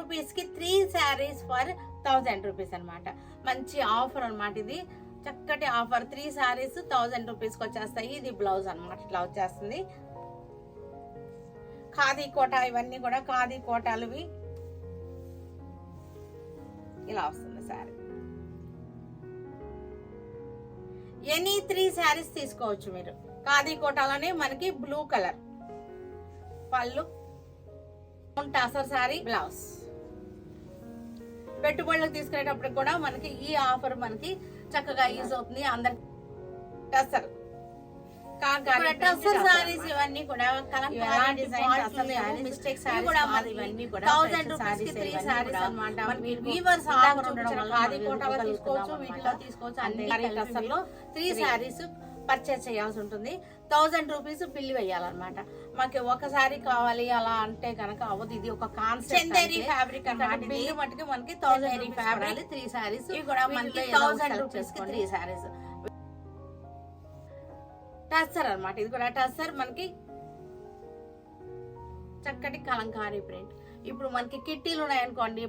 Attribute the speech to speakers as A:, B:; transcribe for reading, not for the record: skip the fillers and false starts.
A: Rupees కి 3 saris for 1000 rupees అనమాట. మంచి ఆఫర్ అనమాట ఇది, చక్కటి ఆఫర్. 3 శారీస్ 1000 రూపీస్ కి వచ్చేస్తాయి. ఇది బ్లౌజ్ అనమాట, ఇట్లా వచ్చేస్తుంది. ఖాదీ కోట, ఇవన్నీ కూడా ఖాదీ కోటాలువి, ఇలా వస్తుంది శారీ. ఎనీ 3 శారీస్ తీసుకోవచ్చు మీరు. ఖాదీ కోటాలోనే మనకి బ్లూ కలర్ పళ్ళు, టసర్ శారీ, బ్లౌజ్. పెట్టుబడులకు తీసుకునేటప్పుడు కూడా మనకి ఈ ఆఫర్ మనకి చక్కగా యూజ్ అవుతుంది. అందరికి టసర్ సారీస్ ఇవన్నీ కూడా మిస్టేక్స్ కూడా 1000 రూపీస్ కి 3 సారీస్ అన్నమాట. వీవర్స్ ఆఫర్ ఉండడం వల్ల ఖాదీ కోటాలో తీసుకోవచ్చు, వీటిలో తీసుకోవచ్చు. అన్ని టసర్లో 3 సారీస్ పర్చేస్ చేయాల్సి ఉంటుంది. 1000 రూపీస్ బిల్లు వేయాలన్నమాట. మాకు ఒకసారి కావాలి అలా అంటే కనుక అవ్వదు. ఇది ఒక కాన్సెప్ట్ ఫ్యాబ్రిక్ అన్నమాట. బిల్లు మటుకు మనకి 1000 ఫ్యాబ్రిక్ 3 సారీస్, ఇవి కూడా మనకి 1000 రూపీస్ కి 3 సారీస్. టస్సర్ అన్నమాట, ఇది కూడా టస్సర్. మనకి చక్కటి కలంకారీ ప్రింట్. ఇప్పుడు మనకి కిట్టీలు ఉన్నాయనుకోండి,